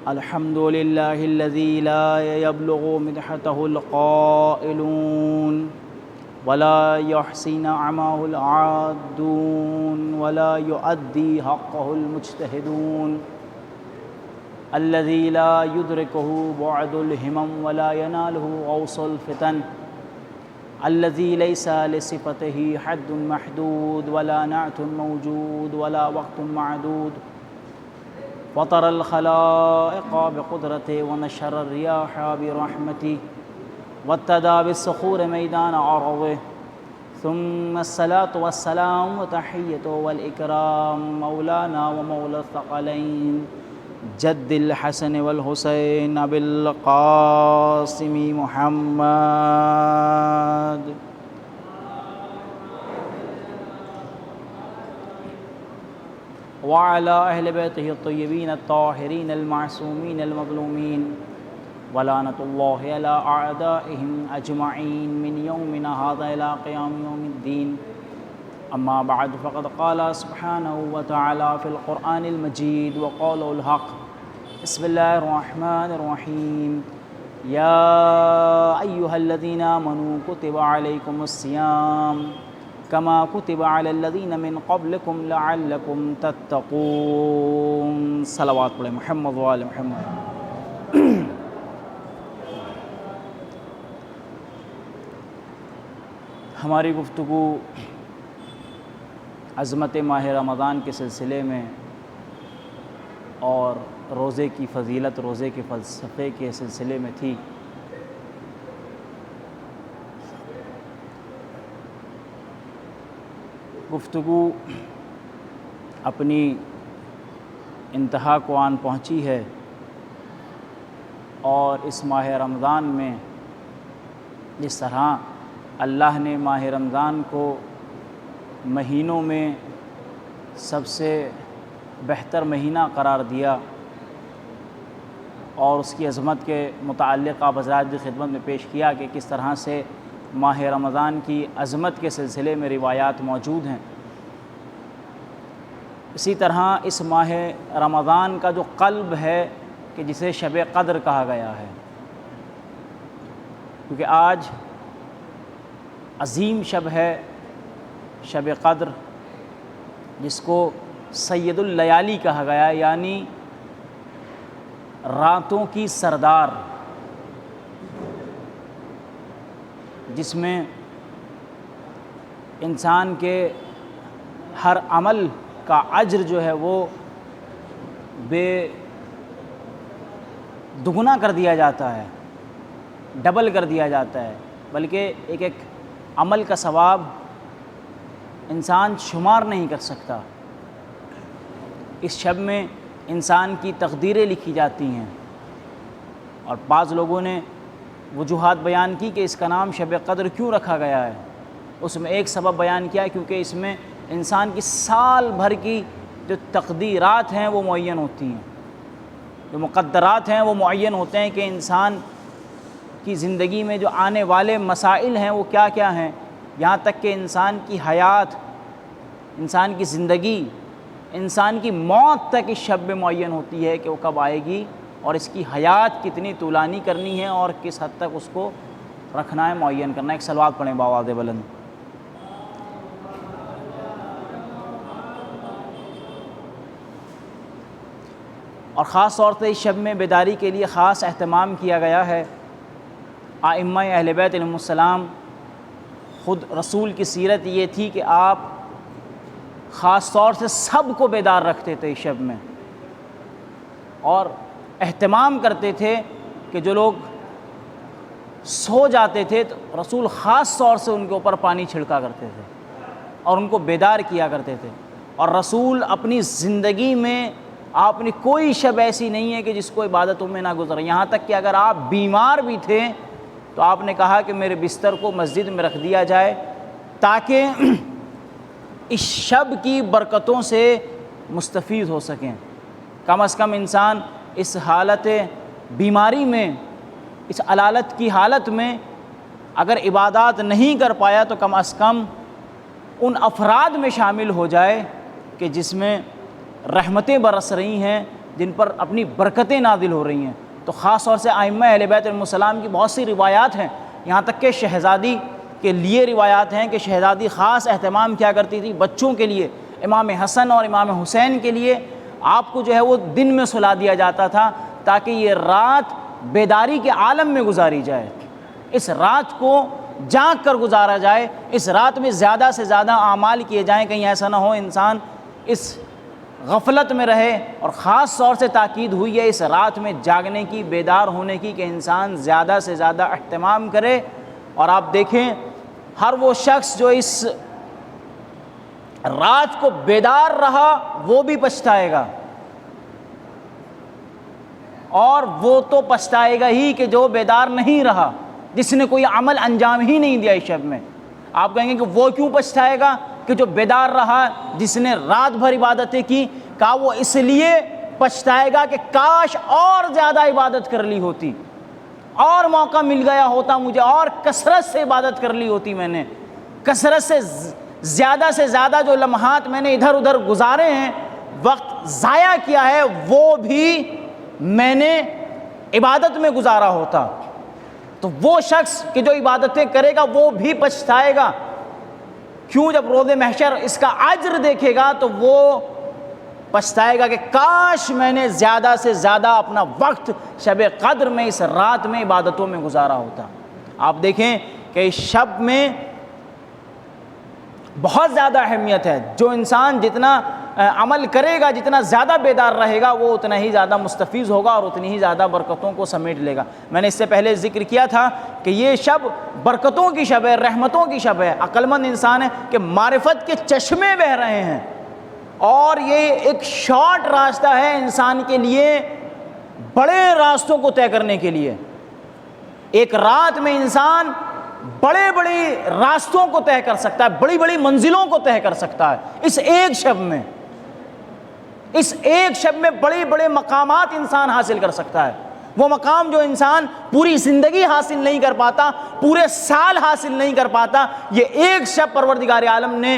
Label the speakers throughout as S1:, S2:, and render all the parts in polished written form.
S1: الحمد لله الذي لا يبلغ مدحته القائلون ولا يحصي نعمه العادون ولا يؤدي حقه المجتهدون الذي لا يدركه بعد الهمم ولا يناله غوص الفتن الذي ليس لصفته حد محدود ولا نعت موجود ولا وقت معدود فطر الخلائق بقدرته ونشر الرياح برحمته وابتدى بالصخور ميدان عرضه ثم الصلاة والسلام وتحية والإكرام مولانا ومولى الثقلين جد الحسن والحسين أبي القاسم محمد وعلى أهل بيته الطيبين الطاهرين المعصومين المظلومين ولعنة الله على أعدائهم أجمعين من يومنا هذا إلى قيام يوم الدين أما بعد فقد قال سبحانه وتعالى في القرآن المجيد وقوله الحق بسم الله الرحمن الرحيم يا أيها الذين آمنوا كتب عليكم الصيام كما كتب على الذين من قبلكم لعلكم تتقون صلوات علی محمد وآل محمد۔ ہماری گفتگو عظمت ماہ رمضان کے سلسلے میں اور روزے کی فضیلت، روزے کے فلسفے کے سلسلے میں تھی۔ گفتگو اپنی انتہا کو آن پہنچی ہے اور اس ماہ رمضان میں جس طرح اللہ نے ماہ رمضان کو مہینوں میں سب سے بہتر مہینہ قرار دیا اور اس کی عظمت کے متعلق آپ حضرات کی خدمت میں پیش کیا کہ کس طرح سے ماہ رمضان کی عظمت کے سلسلے میں روایات موجود ہیں، اسی طرح اس ماہ رمضان کا جو قلب ہے کہ جسے شب قدر کہا گیا ہے، کیونکہ آج عظیم شب ہے شب قدر، جس کو سید اللیالی کہا گیا ہے، یعنی راتوں کی سردار، جس میں انسان کے ہر عمل کا اجر جو ہے وہ بے دگنا کر دیا جاتا ہے، ڈبل کر دیا جاتا ہے، بلکہ ایک ایک عمل کا ثواب انسان شمار نہیں کر سکتا۔ اس شب میں انسان کی تقدیریں لکھی جاتی ہیں، اور بعض لوگوں نے وجوہات بیان کی کہ اس کا نام شب قدر کیوں رکھا گیا ہے۔ اس میں ایک سبب بیان کیا کیونکہ اس میں انسان کی سال بھر کی جو تقدیرات ہیں وہ معین ہوتی ہیں، جو مقدرات ہیں وہ معین ہوتے ہیں کہ انسان کی زندگی میں جو آنے والے مسائل ہیں وہ کیا کیا ہیں، یہاں تک کہ انسان کی حیات، انسان کی زندگی، انسان کی موت تک اس شب میں معین ہوتی ہے کہ وہ کب آئے گی اور اس کی حیات کتنی طولانی کرنی ہے اور کس حد تک اس کو رکھنا ہے، معین کرنا ہے۔ ایک صلوات پڑھیں بآواز بلند۔ اور خاص طور سے اس شب میں بیداری کے لیے خاص اہتمام کیا گیا ہے۔ ائمہ اہل بیت علیہم السلام، خود رسول کی سیرت یہ تھی کہ آپ خاص طور سے سب کو بیدار رکھتے تھے اس شب میں، اور اہتمام کرتے تھے کہ جو لوگ سو جاتے تھے تو رسول خاص طور سے ان کے اوپر پانی چھڑکا کرتے تھے اور ان کو بیدار کیا کرتے تھے۔ اور رسول اپنی زندگی میں آپ نے کوئی شب ایسی نہیں ہے کہ جس کو عبادتوں میں نہ گزرے، یہاں تک کہ اگر آپ بیمار بھی تھے تو آپ نے کہا کہ میرے بستر کو مسجد میں رکھ دیا جائے تاکہ اس شب کی برکتوں سے مستفید ہو سکیں۔ کم از کم انسان اس حالت بیماری میں، اس علالت کی حالت میں اگر عبادات نہیں کر پایا تو کم از کم ان افراد میں شامل ہو جائے کہ جس میں رحمتیں برس رہی ہیں، جن پر اپنی برکتیں نازل ہو رہی ہیں۔ تو خاص طور سے ائمہ اہل بیت علیہم السلام کی بہت سی روایات ہیں، یہاں تک کہ شہزادی کے لیے روایات ہیں کہ شہزادی خاص اہتمام کیا کرتی تھی بچوں کے لیے، امام حسن اور امام حسین کے لیے آپ کو جو ہے وہ دن میں سلا دیا جاتا تھا تاکہ یہ رات بیداری کے عالم میں گزاری جائے، اس رات کو جاگ کر گزارا جائے، اس رات میں زیادہ سے زیادہ اعمال کیے جائیں، کہیں ایسا نہ ہو انسان اس غفلت میں رہے۔ اور خاص طور سے تاکید ہوئی ہے اس رات میں جاگنے کی، بیدار ہونے کی، کہ انسان زیادہ سے زیادہ اہتمام کرے۔ اور آپ دیکھیں ہر وہ شخص جو اس رات کو بیدار رہا وہ بھی پچھتائے گا، اور وہ تو پچھتائے گا ہی کہ جو بیدار نہیں رہا، جس نے کوئی عمل انجام ہی نہیں دیا اس شب میں۔ آپ کہیں گے کہ وہ کیوں پچھتائے گا؟ کہ جو بیدار رہا، جس نے رات بھر عبادتیں کی، کہا وہ اس لیے پچھتائے گا کہ کاش اور زیادہ عبادت کر لی ہوتی، اور موقع مل گیا ہوتا مجھے، اور کثرت سے عبادت کر لی ہوتی، میں نے کثرت سے زیادہ جو لمحات میں نے ادھر ادھر گزارے ہیں، وقت ضائع کیا ہے، وہ بھی میں نے عبادت میں گزارا ہوتا۔ تو وہ شخص کہ جو عبادتیں کرے گا وہ بھی پچھتائے گا۔ کیوں؟ جب روز محشر اس کا اجر دیکھے گا تو وہ پچھتائے گا کہ کاش میں نے زیادہ سے زیادہ اپنا وقت شب قدر میں، اس رات میں عبادتوں میں گزارا ہوتا۔ آپ دیکھیں کہ اس شب میں بہت زیادہ اہمیت ہے، جو انسان جتنا عمل کرے گا، جتنا زیادہ بیدار رہے گا، وہ اتنا ہی زیادہ مستفیض ہوگا اور اتنی ہی زیادہ برکتوں کو سمیٹ لے گا۔ میں نے اس سے پہلے ذکر کیا تھا کہ یہ شب برکتوں کی شب ہے، رحمتوں کی شب ہے۔ عقل مند انسان ہے کہ معرفت کے چشمے بہہ رہے ہیں، اور یہ ایک شارٹ راستہ ہے انسان کے لیے بڑے راستوں کو طے کرنے کے لیے۔ ایک رات میں انسان بڑے راستوں کو طے کر سکتا ہے، بڑی بڑی منزلوں کو طے کر سکتا ہے اس ایک شب میں۔ اس ایک شب میں بڑے مقامات انسان حاصل کر سکتا ہے، وہ مقام جو انسان پوری زندگی حاصل نہیں کر پاتا، پورے سال حاصل نہیں کر پاتا۔ یہ ایک شب پروردگار عالم نے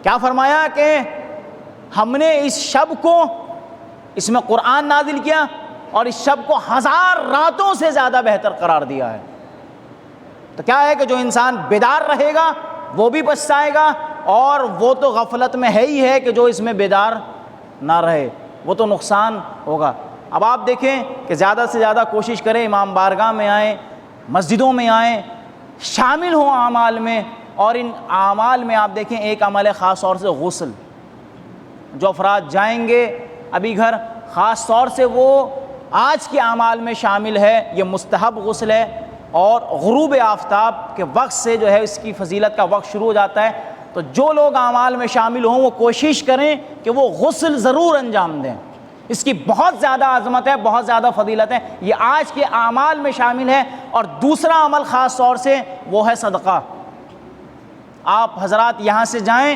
S1: کیا فرمایا کہ ہم نے اس شب کو، اس میں قرآن نازل کیا، اور اس شب کو 1000 راتوں سے زیادہ بہتر قرار دیا ہے۔ تو کیا ہے کہ جو انسان بیدار رہے گا وہ بھی پچھتائے گا، اور وہ تو غفلت میں ہے ہی ہے کہ جو اس میں بیدار نہ رہے، وہ تو نقصان ہوگا۔ اب آپ دیکھیں کہ زیادہ سے زیادہ کوشش کریں، امام بارگاہ میں آئیں، مسجدوں میں آئیں، شامل ہوں اعمال میں۔ اور ان اعمال میں آپ دیکھیں ایک عمل ہے خاص طور سے غسل۔ جو افراد جائیں گے ابھی گھر، خاص طور سے وہ آج کے اعمال میں شامل ہے، یہ مستحب غسل ہے، اور غروب آفتاب کے وقت سے جو ہے اس کی فضیلت کا وقت شروع ہو جاتا ہے۔ تو جو لوگ اعمال میں شامل ہوں وہ کوشش کریں کہ وہ غسل ضرور انجام دیں، اس کی بہت زیادہ عظمت ہے، بہت زیادہ فضیلت ہے، یہ آج کے اعمال میں شامل ہے۔ اور دوسرا عمل خاص طور سے وہ ہے صدقہ۔ آپ حضرات یہاں سے جائیں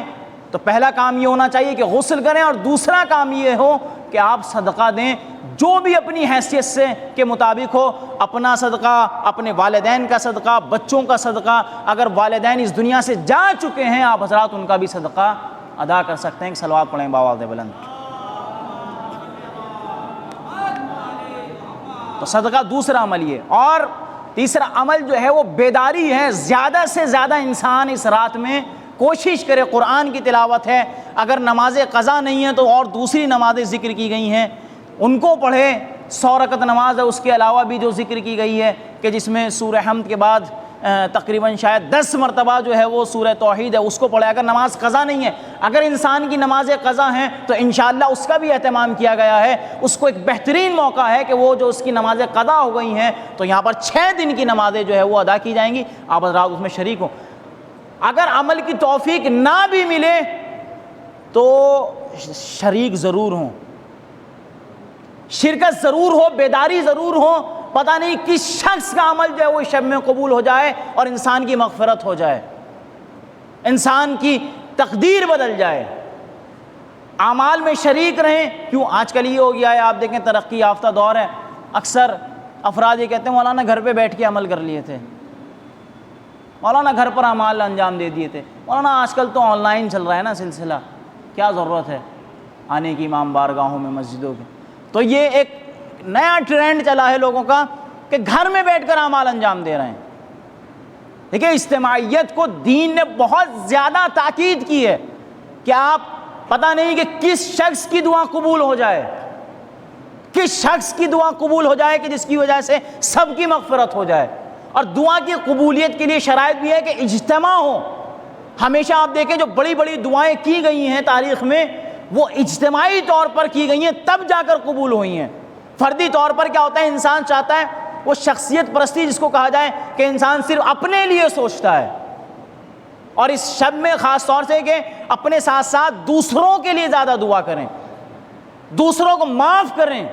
S1: تو پہلا کام یہ ہونا چاہیے کہ غسل کریں، اور دوسرا کام یہ ہو کہ آپ صدقہ دیں، جو بھی اپنی حیثیت سے کے مطابق ہو، اپنا صدقہ، اپنے والدین کا صدقہ، بچوں کا صدقہ۔ اگر والدین اس دنیا سے جا چکے ہیں آپ حضرات ان کا بھی صدقہ ادا کر سکتے ہیں۔ کہ صلوات پڑھیں باواز بلند۔ تو صدقہ دوسرا عمل یہ، اور تیسرا عمل جو ہے وہ بیداری ہے۔ زیادہ سے زیادہ انسان اس رات میں کوشش کرے، قرآن کی تلاوت ہے، اگر نماز قضا نہیں ہے تو اور دوسری نمازیں ذکر کی گئی ہیں ان کو پڑھے۔ 100 رکعت نماز ہے، اس کے علاوہ بھی جو ذکر کی گئی ہے کہ جس میں سورہ حمد کے بعد تقریباً شاید 10 مرتبہ جو ہے وہ سورہ توحید ہے، اس کو پڑھے۔ اگر نماز قضا نہیں ہے، اگر انسان کی نماز قضا ہیں تو انشاءاللہ اس کا بھی اہتمام کیا گیا ہے، اس کو ایک بہترین موقع ہے کہ وہ جو اس کی نماز قضا ہو گئی ہیں تو یہاں پر 6 دن کی نمازیں جو ہے وہ ادا کی جائیں گی، آپ حضرات اس میں شریک ہوں۔ اگر عمل کی توفیق نہ بھی ملے تو شریک ضرور ہوں، شرکت ضرور ہو، بیداری ضرور ہو۔ پتہ نہیں کس شخص کا عمل جو ہے وہ شب میں قبول ہو جائے اور انسان کی مغفرت ہو جائے، انسان کی تقدیر بدل جائے۔ اعمال میں شریک رہیں۔ کیوں آج کل یہ ہو گیا ہے، آپ دیکھیں ترقی یافتہ دور ہے، اکثر افراد یہ کہتے ہیں مولانا گھر پہ بیٹھ کے عمل کر لیے تھے، مولانا گھر پر اعمال انجام دے دیے تھے، مولانا آج کل تو آن لائن چل رہا ہے نا سلسلہ، کیا ضرورت ہے آنے کی امام بارگاہوں میں، مسجدوں کی۔ تو یہ ایک نیا ٹرینڈ چلا ہے لوگوں کا کہ گھر میں بیٹھ کر اعمال انجام دے رہے ہیں۔ دیکھیں اجتماعیت کو دین نے بہت زیادہ تاکید کی ہے کہ آپ پتہ نہیں کہ کس شخص کی دعا قبول ہو جائے، کس شخص کی دعا قبول ہو جائے کہ جس کی وجہ سے سب کی مغفرت ہو جائے۔ اور دعا کی قبولیت کے لیے شرائط بھی ہے کہ اجتماع ہو۔ ہمیشہ آپ دیکھیں جو بڑی بڑی دعائیں کی گئی ہیں تاریخ میں وہ اجتماعی طور پر کی گئی ہیں، تب جا کر قبول ہوئی ہیں۔ فردی طور پر کیا ہوتا ہے، انسان چاہتا ہے، وہ شخصیت پرستی جس کو کہا جائے کہ انسان صرف اپنے لیے سوچتا ہے، اور اس شب میں خاص طور سے کہ اپنے ساتھ ساتھ دوسروں کے لیے زیادہ دعا کریں، دوسروں کو معاف کریں۔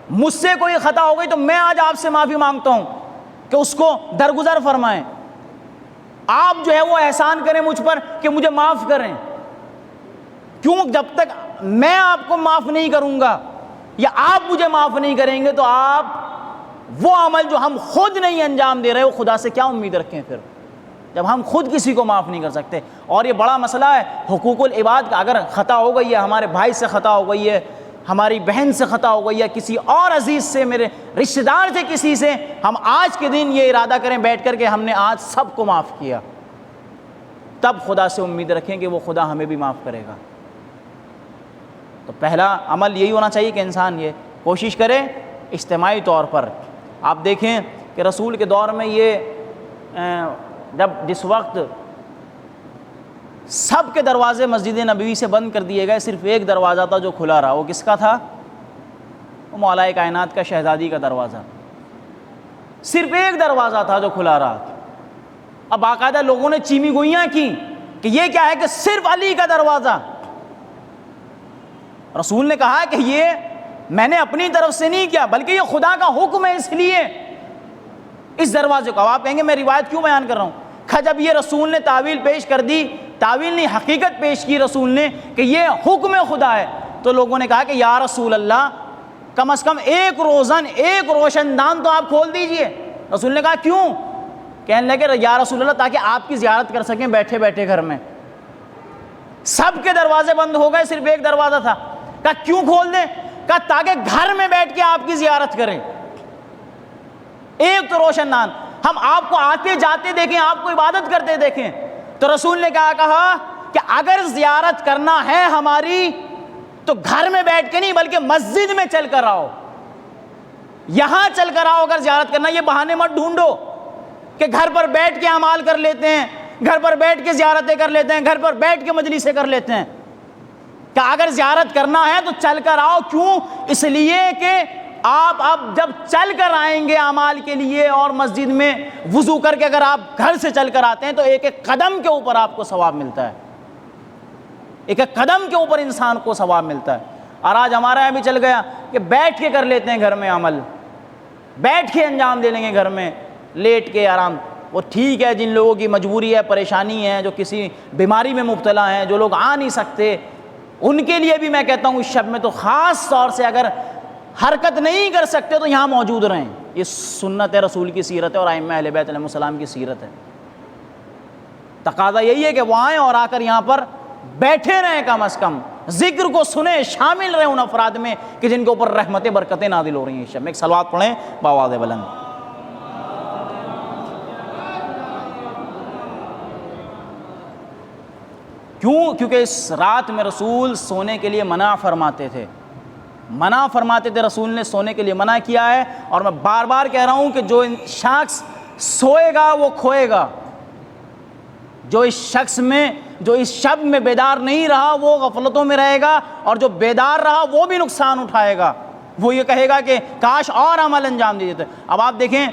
S1: مجھ سے کوئی خطا ہو گئی تو میں آج آپ سے معافی مانگتا ہوں کہ اس کو درگزر فرمائیں۔ آپ جو ہے وہ احسان کریں مجھ پر کہ مجھے معاف کریں، کیوں؟ جب تک میں آپ کو معاف نہیں کروں گا یا آپ مجھے معاف نہیں کریں گے تو آپ وہ عمل جو ہم خود نہیں انجام دے رہے وہ خدا سے کیا امید رکھیں پھر، جب ہم خود کسی کو معاف نہیں کر سکتے۔ اور یہ بڑا مسئلہ ہے حقوق العباد کا۔ اگر خطا ہو گئی ہے، ہمارے بھائی سے خطا ہو گئی ہے، ہماری بہن سے خطا ہو گئی ہے، کسی اور عزیز سے، میرے رشتہ دار سے، کسی سے، ہم آج کے دن یہ ارادہ کریں بیٹھ کر کہ ہم نے آج سب کو معاف کیا، تب خدا سے امید رکھیں کہ وہ خدا ہمیں بھی معاف کرے گا۔ تو پہلا عمل یہی ہونا چاہیے کہ انسان یہ کوشش کرے اجتماعی طور پر۔ آپ دیکھیں کہ رسول کے دور میں یہ جس وقت سب کے دروازے مسجد نبوی سے بند کر دیے گئے، صرف ایک دروازہ تھا جو کھلا رہا، وہ کس کا تھا؟ وہ مولا کائنات کا شہزادی کا دروازہ، صرف ایک دروازہ تھا جو کھلا رہا۔ اب باقاعدہ لوگوں نے چیمی گوئیاں کی کہ یہ کیا ہے کہ صرف علی کا دروازہ۔ رسول نے کہا کہ یہ میں نے اپنی طرف سے نہیں کیا بلکہ یہ خدا کا حکم ہے، اس لیے اس دروازے کو۔ اب آپ کہیں گے میں روایت کیوں بیان کر رہا ہوں؟ جب یہ رسول نے تعویل پیش کر دی، تعویل نہیں حقیقت پیش کی رسول نے کہ یہ حکم خدا ہے، تو لوگوں نے کہا کہ یا رسول اللہ کم از کم ایک روزن، ایک روشن دان تو آپ کھول دیجئے۔ رسول نے کہا کیوں؟ کہنے لگے یا رسول اللہ تاکہ آپ کی زیارت کر سکیں بیٹھے بیٹھے گھر میں۔ سب کے دروازے بند ہو گئے، صرف ایک دروازہ تھا۔ کہا کیوں کھول دیں؟ کہا تاکہ گھر میں بیٹھ کے آپ کی زیارت کریں۔ ایک تو روشن دان، ہم آپ کو آتے جاتے دیکھیں، آپ کو عبادت کرتے دیکھیں۔ تو رسول نے کہا کہ اگر زیارت کرنا ہے ہماری تو گھر میں بیٹھ کے نہیں بلکہ مسجد میں چل کر آؤ، یہاں چل کر آؤ۔ اگر زیارت کرنا، یہ بہانے مت ڈھونڈو کہ گھر پر بیٹھ کے اعمال کر لیتے ہیں، گھر پر بیٹھ کے زیارتیں کر لیتے ہیں، گھر پر بیٹھ کے مجلسیں کر لیتے ہیں۔ کہ اگر زیارت کرنا ہے تو چل کر آؤ۔ کیوں؟ اس لیے کہ آپ اب جب چل کر آئیں گے اعمال کے لیے اور مسجد میں وضو کر کے اگر آپ گھر سے چل کر آتے ہیں تو ایک ایک قدم کے اوپر آپ کو ثواب ملتا ہے، ایک ایک قدم کے اوپر انسان کو ثواب ملتا ہے۔ اور آج ہمارا یہاں بھی چل گیا کہ بیٹھ کے کر لیتے ہیں گھر میں عمل، بیٹھ کے انجام دے لیں گے گھر میں، لیٹ کے آرام۔ وہ ٹھیک ہے جن لوگوں کی مجبوری ہے، پریشانی ہے، جو کسی بیماری میں مبتلا ہیں، جو لوگ آ نہیں سکتے، ان کے لیے بھی میں کہتا ہوں اس شب میں تو خاص طور سے اگر حرکت نہیں کر سکتے تو یہاں موجود رہیں۔ یہ سنت ہے، رسول کی سیرت ہے اور ائمہ اہل بیت علیہ السلام کی سیرت ہے۔ تقاضا یہی ہے کہ وہ آئیں اور آ کر یہاں پر بیٹھے رہیں، کم از کم ذکر کو سنیں، شامل رہیں ان افراد میں کہ جن کے اوپر رحمتیں برکتیں نازل ہو رہی ہیں اس شب میں۔ ایک صلوات پڑھیں بآواز بلند۔ کیوں؟ کیونکہ اس رات میں رسول سونے کے لیے منع فرماتے تھے، منع فرماتے تھے، رسول نے سونے کے لیے منع کیا ہے۔ اور میں بار بار کہہ رہا ہوں کہ جو شخص سوئے گا وہ کھوئے گا، جو اس شب میں بیدار نہیں رہا وہ غفلتوں میں رہے گا، اور جو بیدار رہا وہ بھی نقصان اٹھائے گا، وہ یہ کہے گا کہ کاش اور عمل انجام دیے تھے۔ اب آپ دیکھیں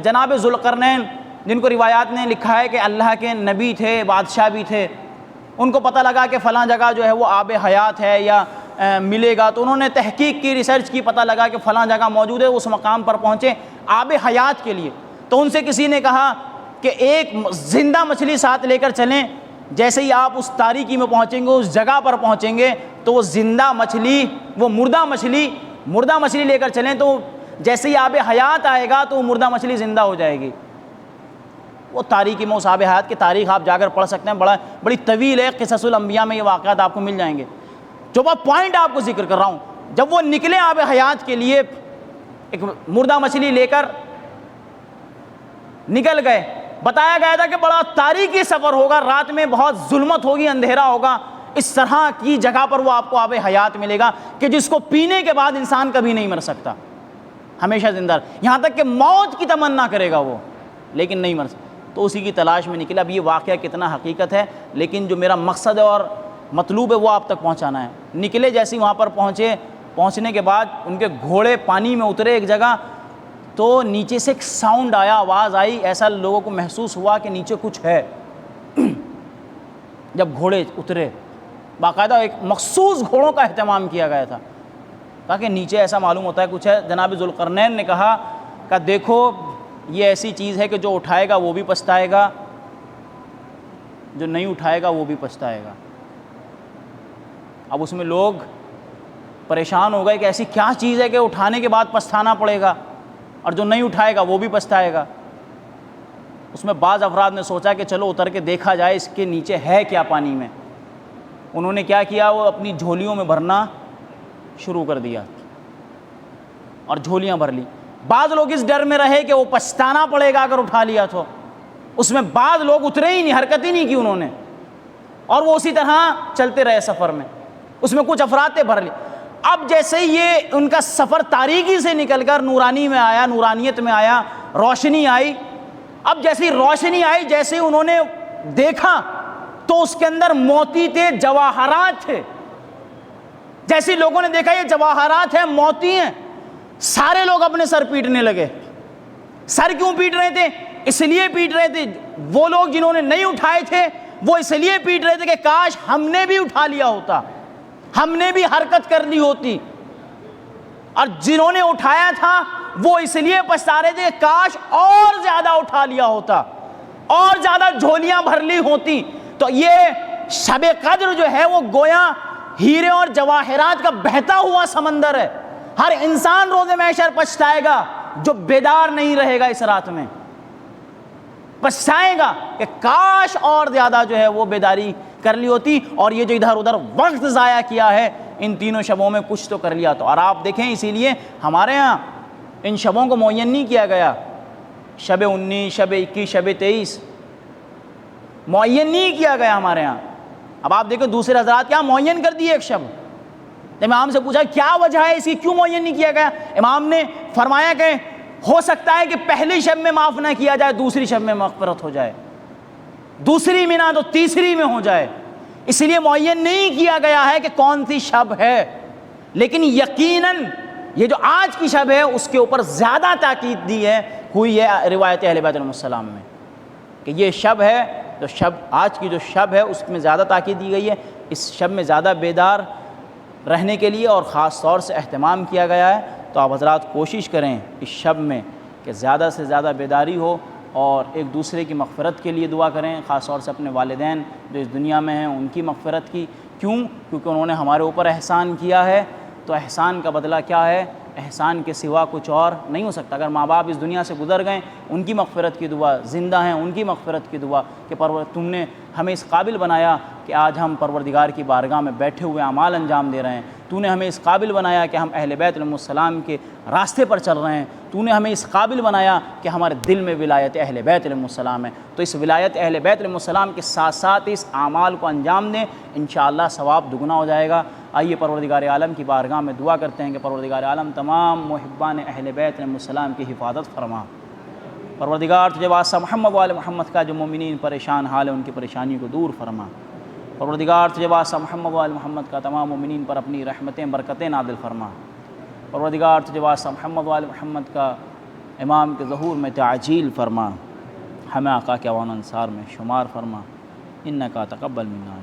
S1: جناب ذوالقرنین جن کو روایات نے لکھا ہے کہ اللہ کے نبی تھے، بادشاہ بھی تھے، ان کو پتہ لگا کہ فلاں جگہ جو ہے وہ آب حیات ہے یا ملے گا، تو انہوں نے تحقیق کی، ریسرچ کی، پتہ لگا کہ فلاں جگہ موجود ہے، اس مقام پر پہنچے آب حیات کے لیے۔ تو ان سے کسی نے کہا کہ ایک زندہ مچھلی ساتھ لے کر چلیں، جیسے ہی آپ اس تاریکی میں پہنچیں گے، اس جگہ پر پہنچیں گے تو وہ زندہ مچھلی، وہ مردہ مچھلی لے کر چلیں، تو جیسے ہی آب حیات آئے گا تو وہ مردہ مچھلی زندہ ہو جائے گی۔ وہ تاریکی میں اس آب حیات کی تاریخ آپ جا کر پڑھ سکتے ہیں، بڑی طویل ہے، قصص الانبیاء میں یہ واقعات آپ کو مل جائیں گے۔ جو میں پوائنٹ آپ کو ذکر کر رہا ہوں جب وہ نکلے آب حیات کے لیے، ایک مردہ مچھلی لے کر نکل گئے، بتایا گیا تھا کہ بڑا تاریکی سفر ہوگا، رات میں بہت ظلمت ہوگی، اندھیرا ہوگا، اس طرح کی جگہ پر وہ آپ کو آب حیات ملے گا کہ جس کو پینے کے بعد انسان کبھی نہیں مر سکتا، ہمیشہ زندہ، یہاں تک کہ موت کی تمنا کرے گا وہ لیکن نہیں مر سکتا۔ تو اسی کی تلاش میں نکلا۔ اب یہ واقعہ کتنا حقیقت ہے، لیکن جو میرا مقصد ہے اور مطلوب ہے وہ آپ تک پہنچانا ہے۔ نکلے، جیسے وہاں پر پہنچنے کے بعد ان کے گھوڑے پانی میں اترے ایک جگہ، تو نیچے سے ایک ساؤنڈ آیا، آواز آئی، ایسا لوگوں کو محسوس ہوا کہ نیچے کچھ ہے۔ جب گھوڑے اترے، باقاعدہ ایک مخصوص گھوڑوں کا اہتمام کیا گیا تھا تاکہ نیچے ایسا معلوم ہوتا ہے کچھ ہے۔ جناب ذوالقرنین نے کہا کہ دیکھو یہ ایسی چیز ہے کہ جو اٹھائے گا وہ بھی پچھتائے گا، جو نہیں اٹھائے گا وہ بھی پچھتائے گا۔ اب اس میں لوگ پریشان ہو گئے کہ ایسی کیا چیز ہے کہ اٹھانے کے بعد پچھتانا پڑے گا اور جو نہیں اٹھائے گا وہ بھی پچھتائے گا۔ اس میں بعض افراد نے سوچا کہ چلو اتر کے دیکھا جائے اس کے نیچے ہے کیا پانی میں۔ انہوں نے کیا کیا، وہ اپنی جھولیوں میں بھرنا شروع کر دیا اور جھولیاں بھر لی۔ بعض لوگ اس ڈر میں رہے کہ وہ پچھتانا پڑے گا اگر اٹھا لیا تو، اس میں بعض لوگ اترے ہی نہیں، حرکت ہی نہیں کی انہوں نے، اور وہ اسی طرح چلتے رہے سفر میں۔ اس میں کچھ افراد تھے بھر لی۔ اب جیسے یہ ان کا سفر تاریکی سے نکل کر نورانی میں آیا، نورانیت میں آیا، روشنی آئی، اب جیسی روشنی آئی، جیسے انہوں نے دیکھا تو اس کے اندر موتی تھے، جواہرات تھے۔ جیسے لوگوں نے دیکھا یہ جواہرات ہیں، موتی ہیں، سارے لوگ اپنے سر پیٹنے لگے۔ سر کیوں پیٹ رہے تھے؟ اس لیے پیٹ رہے تھے، وہ لوگ جنہوں نے نہیں اٹھائے تھے وہ اس لیے پیٹ رہے تھے کہ کاش ہم نے بھی اٹھا لیا ہوتا، ہم نے بھی حرکت کر لی ہوتی، اور جنہوں نے اٹھایا تھا وہ اس لیے پچھتا رہے تھے کہ کاش اور زیادہ اٹھا لیا ہوتا، اور زیادہ جھولیاں بھر لی ہوتی۔ تو یہ شب قدر جو ہے وہ گویا ہیرے اور جواہرات کا بہتا ہوا سمندر ہے۔ ہر انسان روز محشر پچھتائے گا جو بیدار نہیں رہے گا، اس رات میں پچھتائے گا کہ کاش اور زیادہ جو ہے وہ بیداری کر لی ہوتی، اور یہ جو ادھر ادھر وقت ضائع کیا ہے ان تینوں شبوں میں کچھ تو کر لیا تو۔ اور آپ دیکھیں اسی لیے ہمارے ہاں ان شبوں کو معین نہیں کیا گیا، شب 19، شب 21، شب 23 معین نہیں کیا گیا ہمارے ہاں۔ اب آپ دیکھیں دوسرے حضرات کیا معین کر دی ایک شب۔ امام سے پوچھا کیا وجہ ہے اس کی، کیوں معین نہیں کیا گیا؟ امام نے فرمایا کہ ہو سکتا ہے کہ پہلی شب میں معاف نہ کیا جائے، دوسری شب میں مغفرت ہو جائے، دوسری میں نہ تو تیسری میں ہو جائے، اس لیے معین نہیں کیا گیا ہے کہ کون سی شب ہے۔ لیکن یقیناً یہ جو آج کی شب ہے اس کے اوپر زیادہ تاکید دی ہے ہوئی ہے روایت اہل بیت علیہم السلام میں کہ یہ شب ہے، تو شب آج کی جو شب ہے اس میں زیادہ تاکید دی گئی ہے، اس شب میں زیادہ بیدار رہنے کے لیے اور خاص طور سے اہتمام کیا گیا ہے۔ تو آپ حضرات کوشش کریں اس شب میں کہ زیادہ سے زیادہ بیداری ہو اور ایک دوسرے کی مغفرت کے لیے دعا کریں، خاص طور سے اپنے والدین جو اس دنیا میں ہیں ان کی مغفرت کی۔ کیونکہ انہوں نے ہمارے اوپر احسان کیا ہے، تو احسان کا بدلہ کیا ہے؟ احسان کے سوا کچھ اور نہیں ہو سکتا۔ اگر ماں باپ اس دنیا سے گزر گئے، ان کی مغفرت کی دعا، زندہ ہیں ان کی مغفرت کی دعا کہ تم نے ہمیں اس قابل بنایا کہ آج ہم پروردگار کی بارگاہ میں بیٹھے ہوئے اعمال انجام دے رہے ہیں، تو نے ہمیں اس قابل بنایا کہ ہم اہل بیت علیہم السلام کے راستے پر چل رہے ہیں، تو نے ہمیں اس قابل بنایا کہ ہمارے دل میں ولایت اہل بیت علیہم السلام ہے۔ تو اس ولایت اہل بیت علیہم السلام کے ساتھ ساتھ اس اعمال کو انجام دیں، انشاءاللہ ثواب دگنا ہو جائے گا۔ آئیے پروردگار عالم کی بارگاہ میں دعا کرتے ہیں کہ پروردگار عالم تمام محبان اہل بیت علیہم السلام کی حفاظت فرما۔ پروردگار تجھے واسطہ محمد و آل محمد کا جو مومنین پریشان حال ہے ان کی پریشانی کو دور فرما۔ پروردگار تجھے واسطہ محمد و آل محمد کا تمام مومنین پر اپنی رحمتیں برکتیں نازل فرما۔ پروردگار تجھے واسطہ محمد و آل محمد کا امام کے ظہور میں تعجیل فرما، ہمیں آقا کے اعوان انصار میں شمار فرما، انکا تقبل منا۔